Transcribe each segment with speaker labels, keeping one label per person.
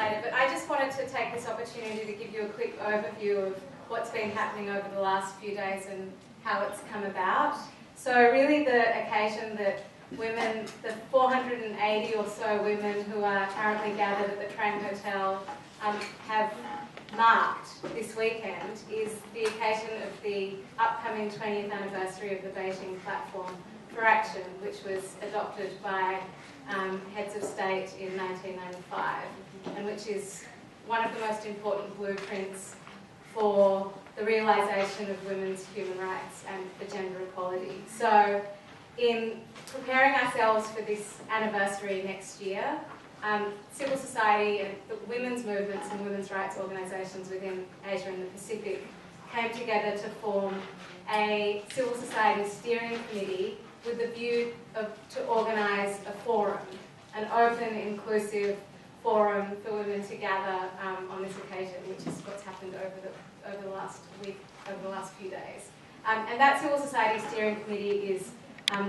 Speaker 1: later, but I just wanted to take this opportunity to give you a quick overview of what's been happening over the last few days and how it's come about. So really the occasion that women, the 480 or so women who are currently gathered at the Trang Hotel have marked this weekend is the occasion of the upcoming 20th anniversary of the Beijing Platform for Action, which was adopted by heads of state in 1995, and which is one of the most important blueprints for the realisation of women's human rights and for gender equality. So in preparing ourselves for this anniversary next year, civil society and the women's movements and women's rights organisations within Asia and the Pacific came together to form a civil society steering committee with the view to organise a forum, an open, inclusive forum for women to gather on this occasion, which is what's happened over the last week, over the last few days. And that civil society steering committee is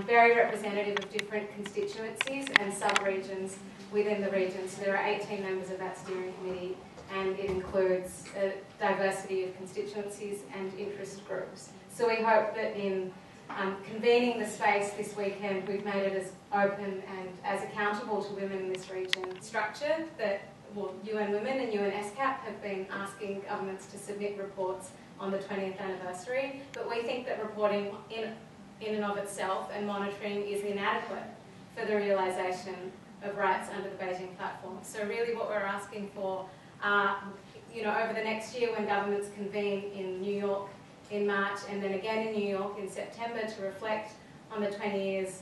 Speaker 1: very representative of different constituencies and sub-regions within the region. So there are 18 members of that steering committee, and it includes a diversity of constituencies and interest groups. So we hope that in convening the space this weekend, we've made it as open and as accountable to women in this region structure that UN Women and UN SCAP have been asking governments to submit reports on the 20th anniversary, but we think that reporting in and of itself and monitoring is inadequate for the realisation of rights under the Beijing Platform. So really what we're asking for are, over the next year when governments convene in New York in March and then again in New York in September to reflect on the 20 years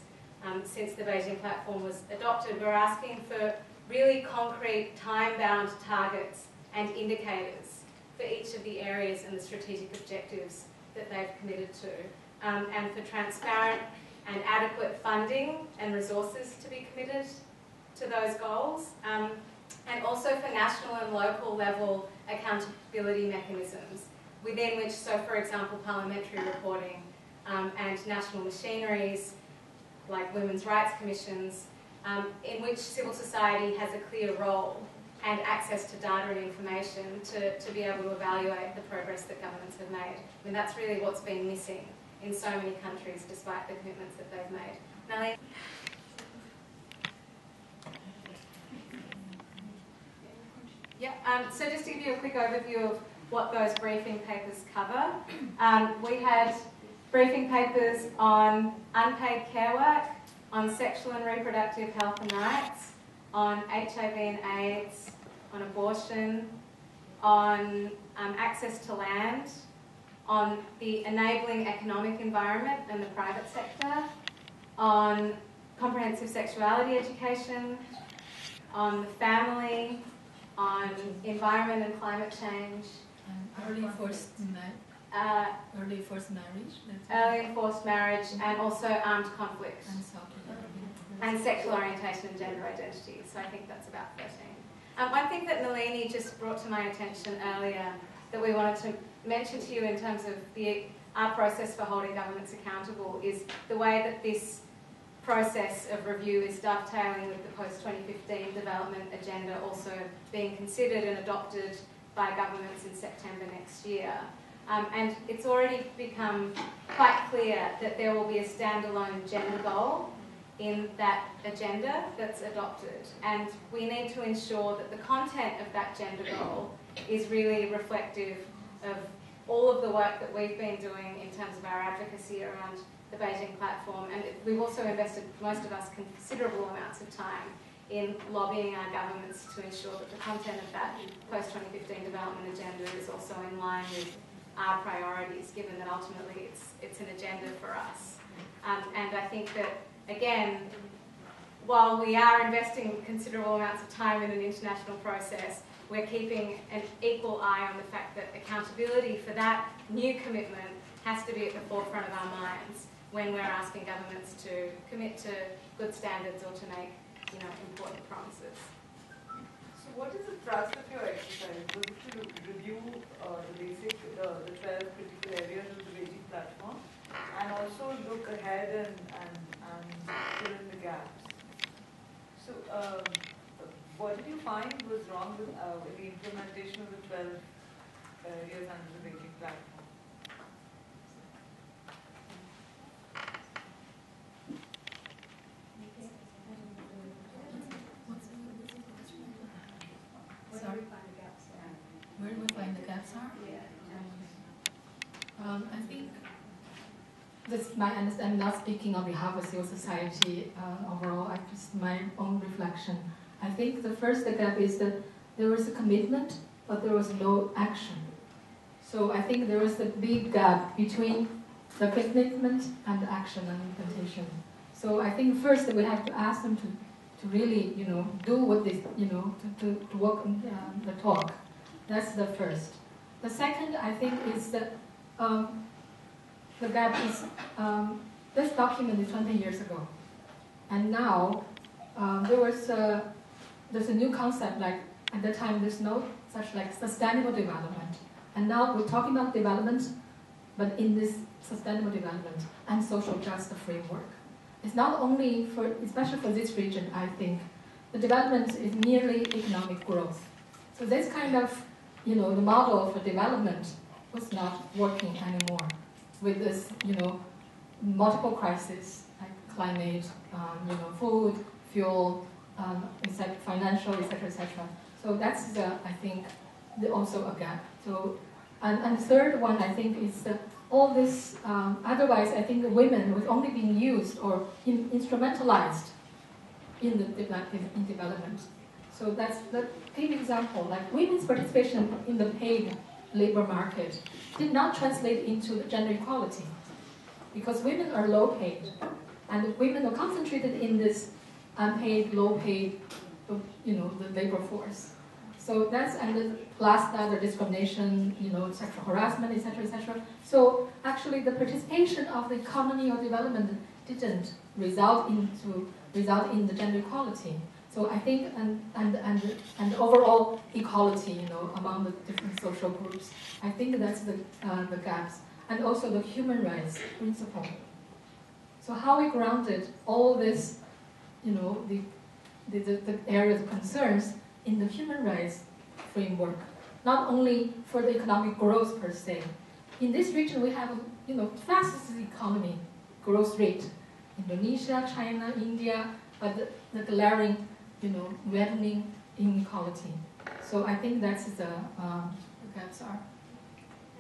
Speaker 1: since the Beijing Platform was adopted, we're asking for really concrete time-bound targets and indicators for each of the areas and the strategic objectives that they've committed to, and for transparent and adequate funding and resources to be committed to those goals, and also for national and local level accountability mechanisms within which, so for example, parliamentary reporting and national machineries like women's rights commissions, in which civil society has a clear role and access to data and information to be able to evaluate the progress that governments have made. I mean, that's really what's been missing in so many countries despite the commitments that they've made. Nalini? Yeah, so just to give you a quick overview of what those briefing papers cover. We had briefing papers on unpaid care work, on sexual and reproductive health and rights, on HIV and AIDS, on abortion, on access to land, on the enabling economic environment and the private sector, on comprehensive sexuality education, on the family, on environment and climate change.
Speaker 2: Early forced marriage, and also armed conflict. And sexual orientation and gender identity. So I think that's about 13. One thing that Nalini just brought to my attention earlier that we wanted to mention to you in terms of our process for holding governments accountable is the way that this process of review is dovetailing with the post-2015 development agenda also being considered and adopted by governments in September next year. And it's already become quite clear that there will be a standalone gender goal in that agenda that's adopted. And we need to ensure that the content of that gender goal is really reflective of all of the work that we've been doing in terms of our advocacy around the Beijing Platform. And we've also invested, most of us, considerable amounts of time in lobbying our governments to ensure that the content of that post-2015 development agenda is also in line with our priorities, given that ultimately it's an agenda for us. And I think that, again, while we are investing considerable amounts of time in an international process, we're keeping an equal eye on the fact that accountability for that new commitment has to be at the forefront of our minds when we're asking governments to commit to good standards or to make, important promises.
Speaker 3: So what is the thrust of your exercise? Was it to review the 12 critical areas of the Beijing Platform and also look ahead and fill in the gaps? So what did you find was wrong with the implementation of the 12 areas under the Beijing platform?
Speaker 4: Where do we find the gaps are? I think that's my understanding. I'm not speaking on behalf of civil society overall. I just my own reflection. I think the first gap is that there was a commitment, but there was no action. So I think there was a big gap between the commitment and the action and implementation. So I think first we have to ask them to really, do what they, to work on the talk. That's the first. The second, I think, is that the gap is this document is 20 years ago, and now there's a new concept. Like at the time, there's no such like sustainable development, and now we're talking about development, but in this sustainable development and social justice framework. It's not only for, especially for this region, I think, the development is merely economic growth. So this kind of, the model for development was not working anymore with this, multiple crises like climate, food, fuel, financial, etc., etc. So that's, I think, also a gap. So, and the third one, I think, is that all this, otherwise, I think women was only being used or instrumentalized in development. So that's the key example. Like women's participation in the paid labor market did not translate into gender equality, because women are low paid, and women are concentrated in this unpaid, low paid, the labor force. So that's, and plus that the discrimination, sexual harassment, etc., etc. So actually, the participation of the economy or development didn't result in the gender equality. So I think and overall equality, among the different social groups. I think that's the gaps, and also the human rights principle. So how we grounded all this, the areas of concerns in the human rights framework, not only for the economic growth per se. In this region, we have, fastest economy growth rate. Indonesia, China, India, but the glaring, widening inequality. So I think that's the gaps are.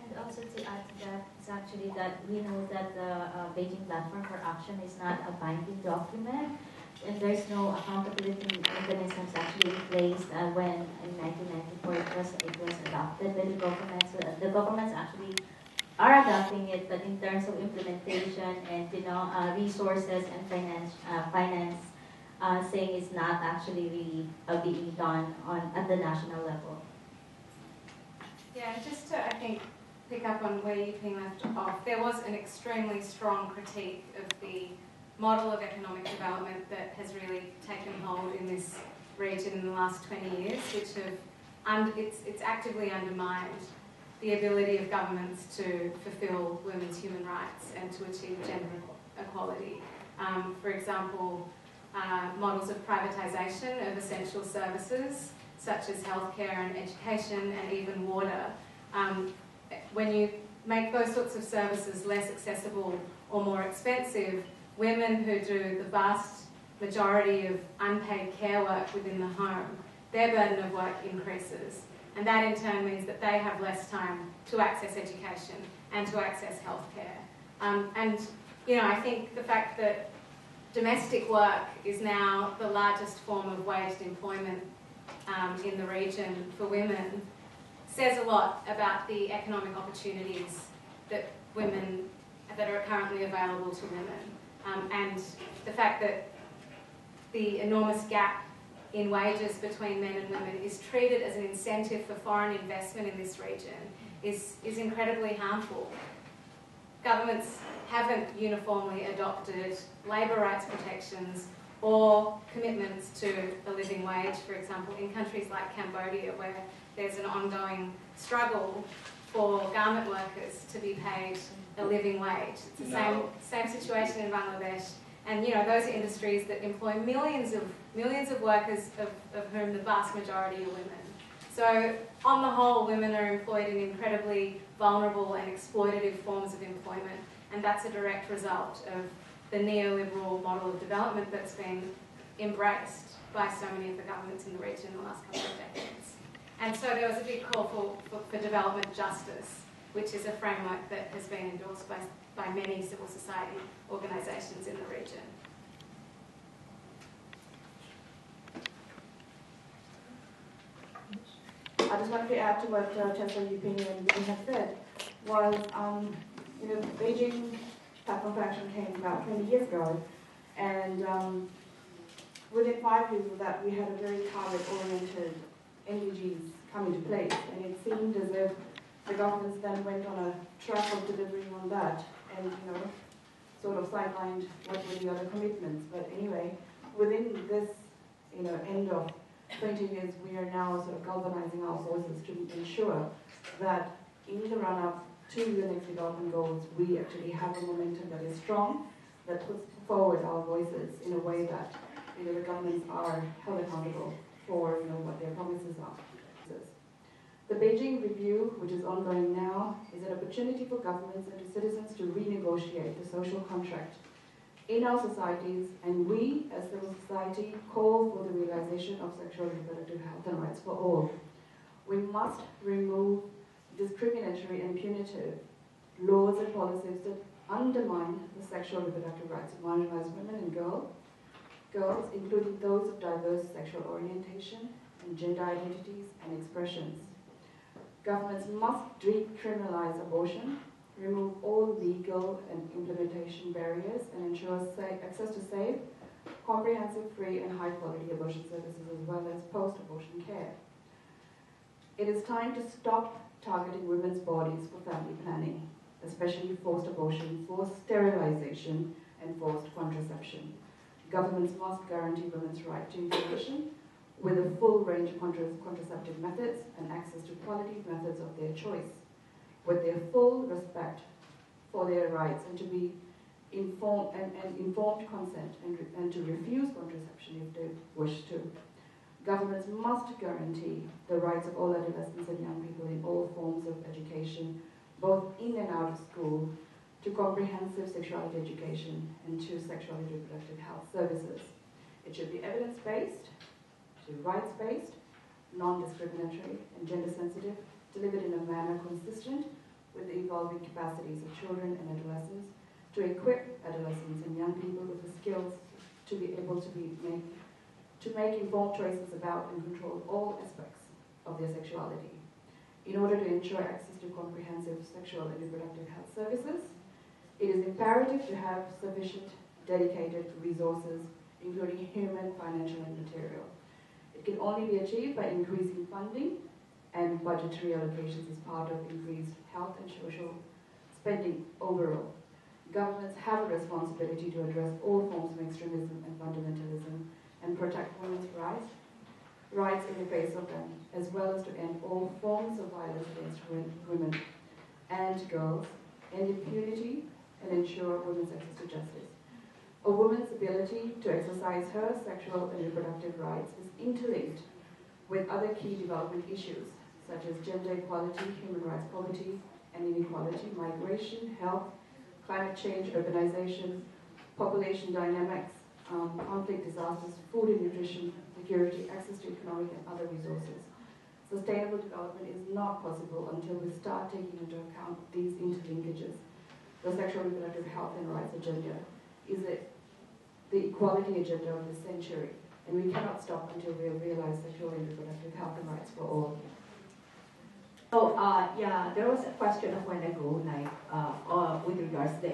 Speaker 5: And also to add to that, it's actually that we know that the Beijing Platform for Action is not a binding document, and there's no accountability mechanisms actually in place when in 1994 it was adopted by the government. So the governments actually are adopting it, but in terms of implementation and resources and finance, saying it's not actually really being done at the national level.
Speaker 2: Yeah, just to, I think, pick up on where Yiping left off, there was an extremely strong critique of the model of economic development that has really taken hold in this region in the last 20 years, which have, it's actively undermined the ability of governments to fulfill women's human rights and to achieve gender equality. For example, models of privatisation of essential services, such as healthcare and education and even water. When you make those sorts of services less accessible or more expensive, women who do the vast majority of unpaid care work within the home, their burden of work increases. And that in turn means that they have less time to access education and to access healthcare. I think the fact that domestic work is now the largest form of waged employment in the region for women says a lot about the economic opportunities that are currently available to women. And the fact that the enormous gap in wages between men and women is treated as an incentive for foreign investment in this region is incredibly harmful. Governments haven't uniformly adopted labour rights protections or commitments to a living wage, for example, in countries like Cambodia, where there's an ongoing struggle for garment workers to be paid a living wage. It's the same situation in Bangladesh And those are industries that employ millions of workers, of whom the vast majority are women. So on the whole, women are employed in incredibly vulnerable and exploitative forms of employment, and that's a direct result of the neoliberal model of development that's been embraced by so many of the governments in the region in the last couple of decades. And so there was a big call for development justice, which is a framework that has been endorsed by many civil society organisations in the region.
Speaker 6: I just wanted to add to what Tessa, Yiping, and Yiping have said, was, Beijing Platform for Action came about 20 years ago, and within 5 years of that, we had a very target-oriented NDGs come into place, and it seemed as if the governments then went on a track of delivering on that, and sort of sidelined what were the other commitments. But anyway, within this, end of 20 years, we are now sort of galvanizing our forces to ensure that in the run-up to the next development goals, we actually have a momentum that is strong, that puts forward our voices in a way that the governments are held accountable for what their promises are. The Beijing review, which is ongoing now, is an opportunity for governments and to citizens to renegotiate the social contract in our societies, and we, as civil society, call for the realization of sexual and reproductive health and rights for all. We must remove discriminatory and punitive laws and policies that undermine the sexual and reproductive rights of marginalized women and girls, including those of diverse sexual orientation and gender identities and expressions. Governments must decriminalize abortion, remove all legal and implementation barriers, and ensure access to safe, comprehensive, free, and high-quality abortion services as well as post-abortion care. It is time to stop targeting women's bodies for family planning, especially forced abortion, forced sterilization, and forced contraception. Governments must guarantee women's right to information with a full range of contraceptive methods and access to quality methods of their choice, with their full respect for their rights, and to be informed consent and to refuse contraception if they wish to. Governments must guarantee the rights of all adolescents and young people in all forms of education, both in and out of school, to comprehensive sexuality education and to sexual and reproductive health services. It should be evidence-based, rights-based, non-discriminatory, and gender-sensitive, delivered in a manner consistent with the evolving capacities of children and adolescents, to equip adolescents and young people with the skills to be able to make informed choices about and control all aspects of their sexuality. In order to ensure access to comprehensive sexual and reproductive health services, it is imperative to have sufficient dedicated resources, including human, financial, and material. It can only be achieved by increasing funding and budgetary allocations as part of increased health and social spending overall. Governments have a responsibility to address all forms of extremism and fundamentalism and protect women's rights in the face of them, as well as to end all forms of violence against women and girls, end impunity, and ensure women's access to justice. A woman's ability to exercise her sexual and reproductive rights is interlinked with other key development issues, such as gender equality, human rights, poverty and inequality, migration, health, climate change, urbanization, population dynamics, conflict, disasters, food and nutrition, security, access to economic and other resources. Sustainable development is not possible until we start taking into account these interlinkages. The sexual and reproductive health and rights agenda is the equality agenda of the century, and we cannot stop until we realize sexual and reproductive health and rights for all.
Speaker 7: So, there was a question a while ago, with regards to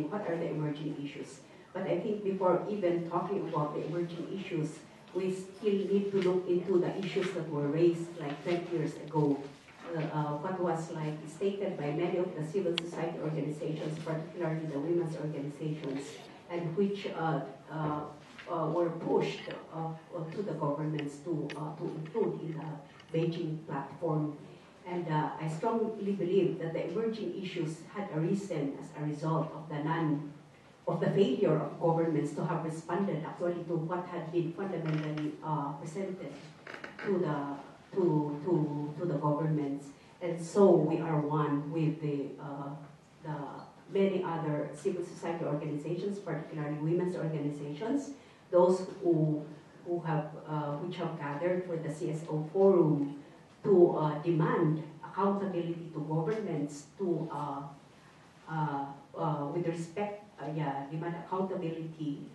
Speaker 7: what are the emerging issues? But I think before even talking about the emerging issues, we still need to look into the issues that were raised like 20 years ago. What was stated by many of the civil society organizations, particularly the women's organizations, and which were pushed to the governments to include in the Beijing platform. And I strongly believe that the emerging issues had arisen as a result of the of the failure of governments to have responded actually to what had been fundamentally presented to the governments. And so we are one with the many other civil society organizations, particularly women's organizations, those which have gathered for the CSO forum to demand accountability to governments, to with respect, demand accountability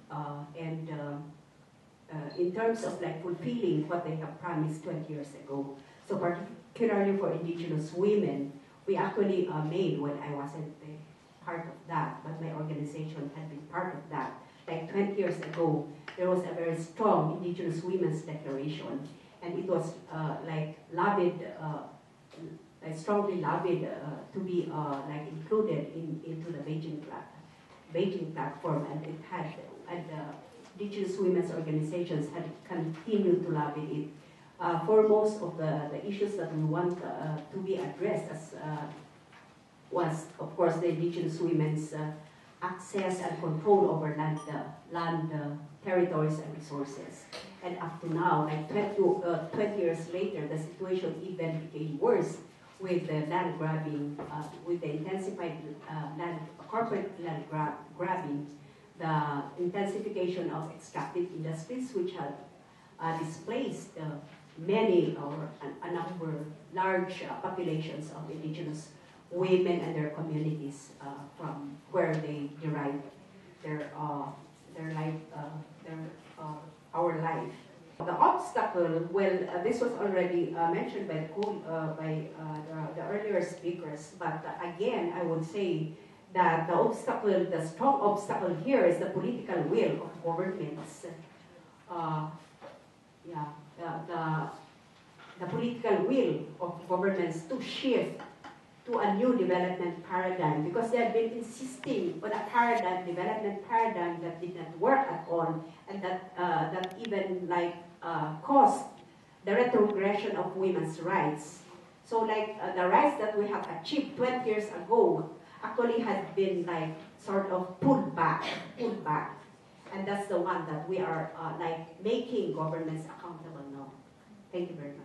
Speaker 7: and in terms of like fulfilling what they have promised 20 years ago. So particularly for indigenous women, we actually made, when I wasn't part of that, but my organization had been part of that. Like 20 years ago, there was a very strong Indigenous Women's Declaration, and it was like lobbied, strongly lobbied to be like included into the Beijing platform, and it had, and Indigenous women's organizations had continued to lobby it for most of the issues that we want to be addressed, as was, of course, the Indigenous women's access and control over land territories and resources. And up to now, like 20 years later, the situation even became worse with the land grabbing, with the intensified corporate land grabbing, the intensification of extractive industries, which have displaced many or a number, large populations of indigenous women and their communities from where they derive their life, our life. The obstacle, well, this was already mentioned by the earlier speakers, but again, I would say that the obstacle, the strong obstacle here is the political will of governments. The political will of governments to shift to a new development paradigm, because they have been insisting on a development paradigm that did not work at all, and that even like caused the retrogression of women's rights. So like the rights that we have achieved 20 years ago actually has been like sort of pulled back. And that's the one that we are like making governments accountable now. Thank you very much.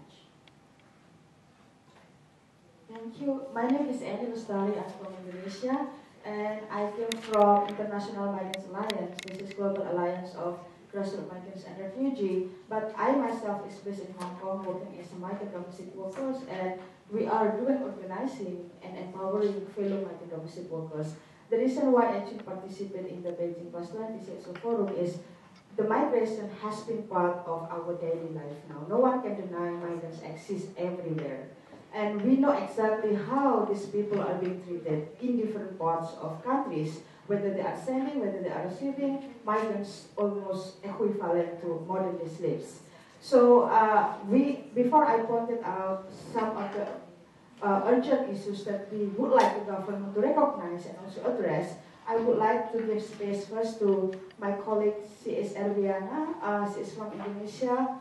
Speaker 6: Thank you. My name is Lestari. I'm from Indonesia, and I came from International Migrants Alliance. This is Global Alliance of Grassroots Migrants and Refugees. But I myself is based in Hong Kong, working as a migrant domestic workers, and we are doing organizing and empowering fellow migrant domestic workers. The reason why I actually participate in the Beijing +20 CSO Forum is the migration has been part of our daily life now. No one can deny migrants exist everywhere. And we know exactly how these people are being treated in different parts of countries, whether they are sending, whether they are receiving, migrants almost equivalent to modern day slaves. So before I pointed out some of the urgent issues that we would like the government to recognize and also address, I would like to give space first to my colleague, she is Erwiana. She is from Indonesia.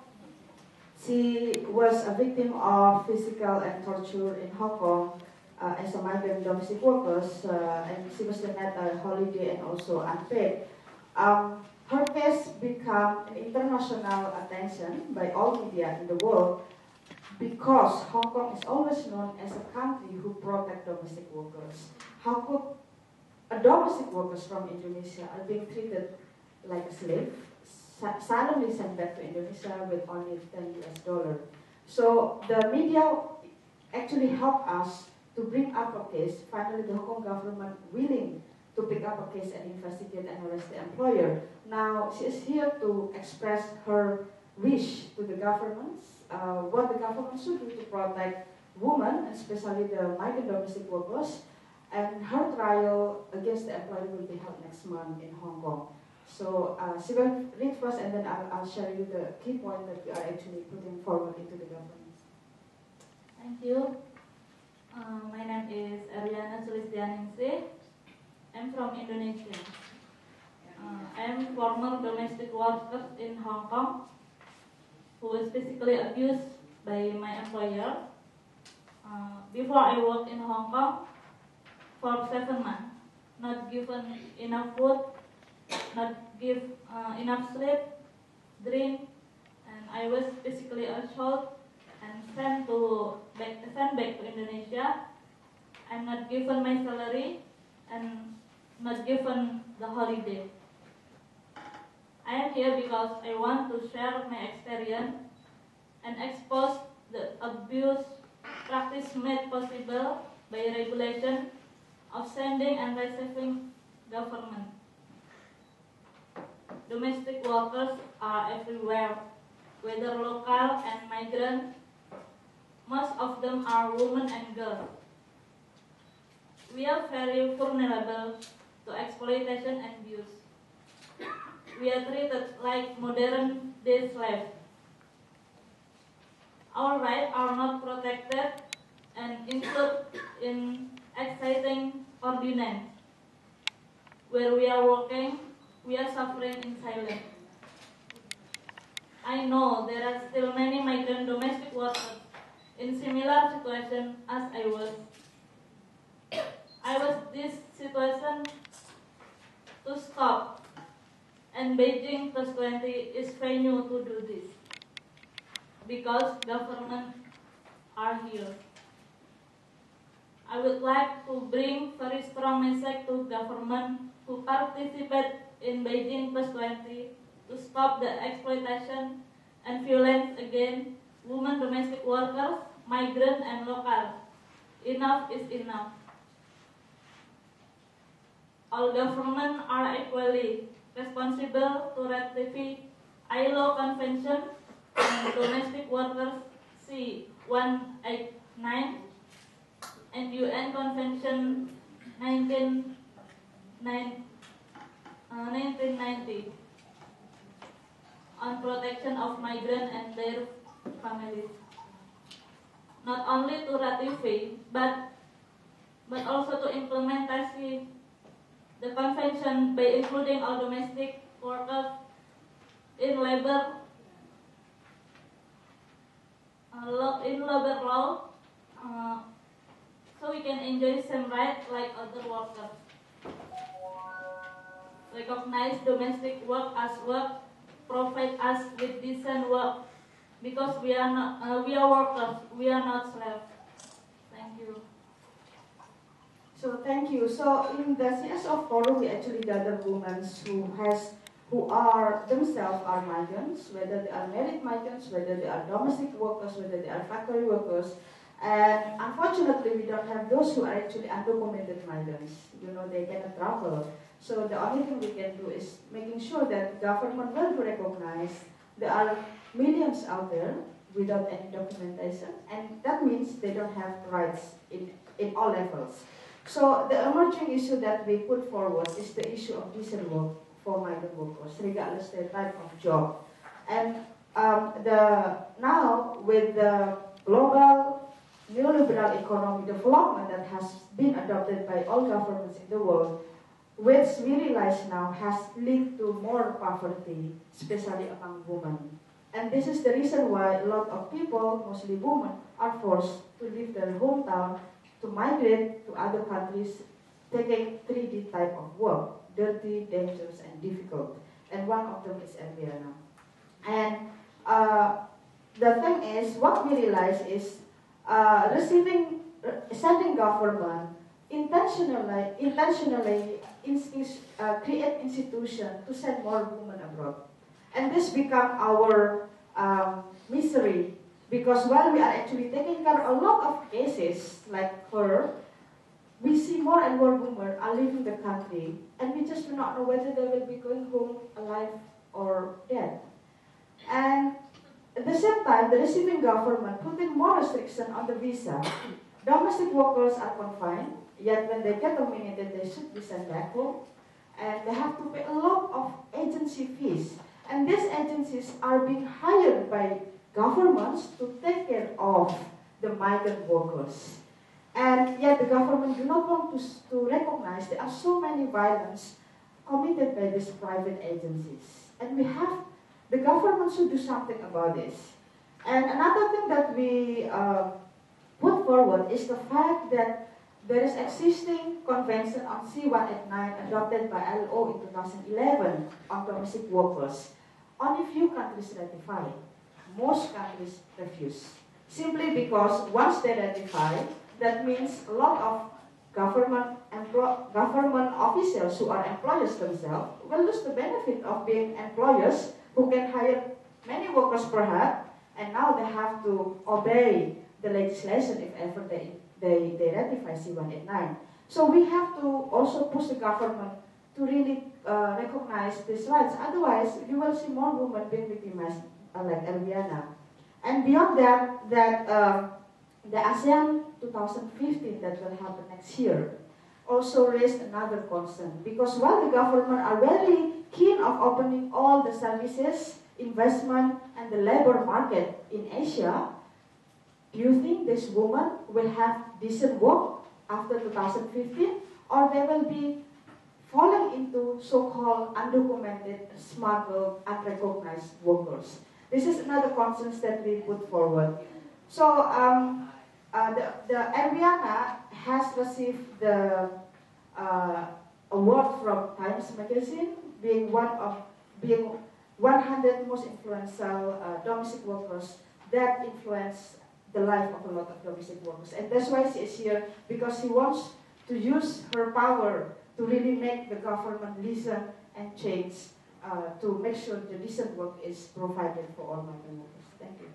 Speaker 6: She was a victim of physical and torture in Hong Kong as a migrant domestic worker, and she was denied a holiday and also unpaid. Her case became an international attention by all media in the world because Hong Kong is always known as a country who protects domestic workers. How could a domestic workers from Indonesia are being treated like a slave, suddenly sent back to Indonesia with only $10 US? So the media actually helped us to bring up a case. Finally, the Hong Kong government willing to pick up a case and investigate and arrest the employer. Now, she is here to express her wish to the governments, what the government should do to protect women, especially the migrant domestic workers. And her trial against the employer will be held next month in Hong Kong. So she will read first, and then I'll share you the key point that we are actually putting forward into the government.
Speaker 8: Thank you. My name is Erwiana Sulistyaningsih. I'm from Indonesia. I am former domestic worker in Hong Kong who was physically abused by my employer. Before I worked in Hong Kong for 7 months, not given enough food, not give enough sleep, drink, and I was physically assaulted and sent back to Indonesia. I'm not given my salary and not given the holiday. I am here because I want to share my experience and expose the abuse practice made possible by regulation of sending and receiving government. Domestic workers are everywhere, whether local and migrant. Most of them are women and girls. We are very vulnerable to exploitation and abuse. We are treated like modern day slaves. Our rights are not protected and include in exciting ordinance. Where we are working, we are suffering in silence. I know there are still many migrant domestic workers in similar situation as I was. I was this situation to stop, and Beijing +20 is venue to do this because government are here. I would like to bring very strong message to government who participate in Beijing +20 to stop the exploitation and violence against women domestic workers, migrant and local. Enough is enough. All governments are equally responsible to ratify ILO Convention on Domestic Workers C-189 and UN Convention 1990 on protection of migrants and their families. Not only to ratify, but also to implement the convention by including all domestic workers in labor law, so we can enjoy same rights like other workers. Recognize domestic work as work, provide us with decent work, because we are workers, we are not slaves. Thank you.
Speaker 6: So thank you. So in the CSO forum, we actually gather women who are themselves are migrants, whether they are married migrants, whether they are domestic workers, whether they are factory workers. And unfortunately, we don't have those who are actually undocumented migrants. You know, they cannot travel. So the only thing we can do is making sure that the government will recognize there are millions out there without any documentation, and that means they don't have rights in all levels. So the emerging issue that we put forward is the issue of decent work for migrant workers, regardless their type of job. And now with the global neoliberal economic development that has been adopted by all governments in the world, which we realize now has led to more poverty, especially among women. And this is the reason why a lot of people, mostly women, are forced to leave their hometown to migrate to other countries, taking 3D type of work, dirty, dangerous, and difficult. And one of them is Erwiana. And the thing is, what we realize is sending government intentionally create institution to send more women abroad. And this become our misery, because while we are actually taking care of a lot of cases like her, we see more and more women are leaving the country, and we just do not know whether they will be going home alive or dead. And at the same time, the receiving government putting more restriction on the visa. Domestic workers are confined, yet when they get terminated, they should be sent back home, and they have to pay a lot of agency fees. And these agencies are being hired by governments to take care of the migrant workers. And yet the government do not want to recognize there are so many violence committed by these private agencies. And the government should do something about this. And another thing that we put forward is the fact that there is existing convention on C189 adopted by ILO in 2011 on domestic workers. Only few countries ratify. Most countries refuse. Simply because once they ratify, that means a lot of government officials who are employers themselves will lose the benefit of being employers who can hire many workers per head, and now they have to obey the legislation if ever they ratify C189. So we have to also push the government to really recognize these rights. Otherwise, you will see more women being victimized, like Erwiana. And beyond that, the ASEAN 2015 that will happen next year also raised another concern, because while the government are very keen of opening all the services, investment, and the labor market in Asia, do you think these women will have decent work after 2015, or they will be falling into so-called undocumented, smuggled, unrecognized workers? This is another concern that we put forward. So the Erwiana has received the award from Times Magazine, being 100 most influential domestic workers that influence the life of a lot of domestic workers. And that's why she is here, because she wants to use her power to really make the government listen and change to make sure the decent work is provided for all migrant workers. Thank you.